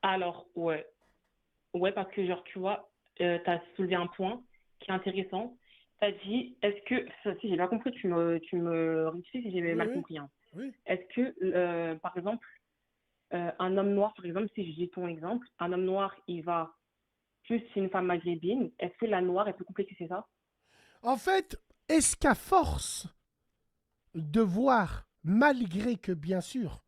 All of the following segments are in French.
Alors, ouais. Ouais, parce que, genre, tu vois, tu as soulevé un point qui est intéressant. Tu as dit, est-ce que, si j'ai pas compris, tu me rectifies si j'ai Oui, mal oui, compris, hein. oui. Est-ce que, par exemple, un homme noir, par exemple, si je dis ton exemple, un homme noir, il va plus chez une femme maghrébine, est-ce que la noire, elle peut compléter, c'est ça? En fait, est-ce qu'à force de voir, malgré que bien sûr,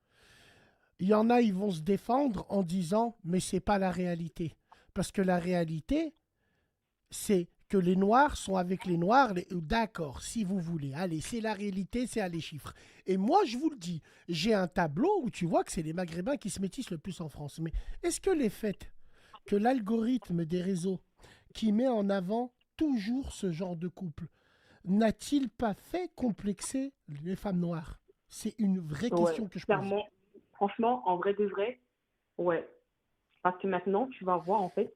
il y en a, ils vont se défendre en disant, mais c'est pas la réalité. Parce que la réalité, c'est que les Noirs sont avec les Noirs. D'accord, si vous voulez. Allez, c'est la réalité, c'est à les chiffres. Et moi, je vous le dis, j'ai un tableau où tu vois que c'est les Maghrébins qui se métissent le plus en France. Mais est-ce que les faits que l'algorithme des réseaux qui met en avant toujours ce genre de couple n'a-t-il pas fait complexer les femmes noires? C'est une vraie Ouais, question que je pose. clairement, franchement, en vrai de vrai, ouais. Parce que maintenant, tu vas voir, en fait,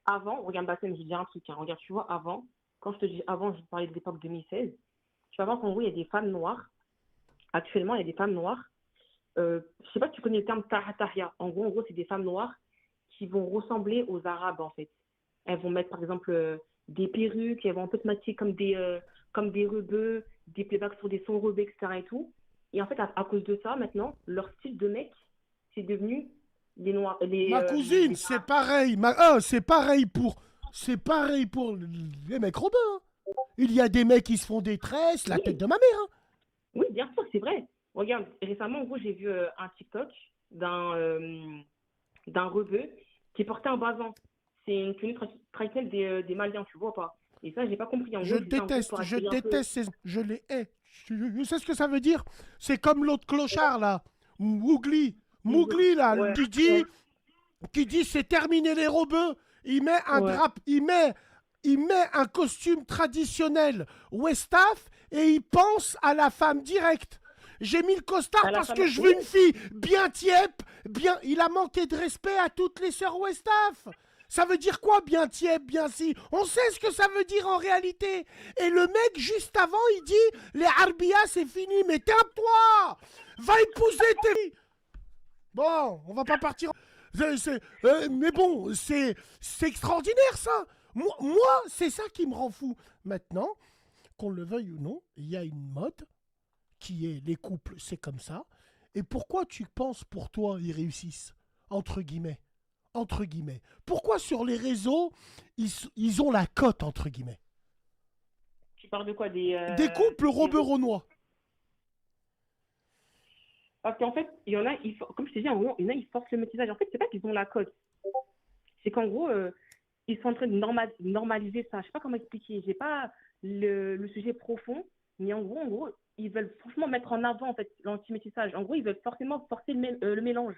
avant, regarde, Bassem, je vais dire un truc, hein. Regarde, tu vois, avant, quand je te dis avant, je parlais de l'époque 2016, tu vas voir qu'en gros, il y a des femmes noires. Actuellement, il y a des femmes noires. Je sais pas si tu connais le terme Tahria. En gros, c'est des femmes noires qui vont ressembler aux Arabes, en fait. Elles vont mettre, par exemple, des perruques, elles vont un peu se maquiller comme des rebeux, des playbacks sur des sons rebeux, etc. et tout. Et en fait, à cause de ça, maintenant, leur style de mec, c'est devenu les noirs, Ma cousine, les c'est arabes. pareil. C'est pareil pour les mecs robins, hein. Il y a des mecs qui se font des tresses, la tête Oui, de ma mère, hein. oui, bien sûr, c'est vrai. Regarde, récemment, en gros, j'ai vu un TikTok d'un d'un rebeu qui portait un bazin. C'est une tenue traditionnelle des Maliens, tu vois pas. Et ça, j'ai pas compris. En gros, c'était un groupe pour Je attirer un peu. déteste je les hais. Tu sais ce que ça veut dire? C'est comme l'autre clochard là, Mougli là, Ouais, ouais, qui dit c'est terminé les robeux. Il met un ouais. drap, il met un costume traditionnel Westaf et il pense à la femme directe. J'ai mis le costard À la parce femme. que je Oui, veux une fille bien tiep, bien. Il a manqué de respect à toutes les sœurs Westaf. Ça veut dire quoi, bien tiep, bien si? On sait ce que ça veut dire en réalité. Et le mec, juste avant, il dit les Arbia, c'est fini. Mais tape-toi. Va épouser tes filles. Bon, on va pas partir. Mais bon, c'est extraordinaire ça. Moi c'est ça qui me rend fou. Maintenant, qu'on le veuille ou non, il y a une mode qui est les couples, c'est comme ça. Et pourquoi tu penses pour toi ils réussissent? Entre guillemets. Entre guillemets. Pourquoi sur les réseaux, ils ont la cote, entre guillemets? tu parles de quoi? Des couples Des robeux-renois. Parce qu'en fait, il y en a, comme je t'ai dit, en gros, il y en a, ils forcent le métissage. En fait, c'est pas qu'ils ont la cote. C'est qu'en gros, ils sont en train de normaliser ça. Je sais pas comment expliquer. J'ai pas le sujet profond, mais en gros, ils veulent franchement mettre en avant en fait l'anti-métissage. En gros, ils veulent forcément forcer le mélange.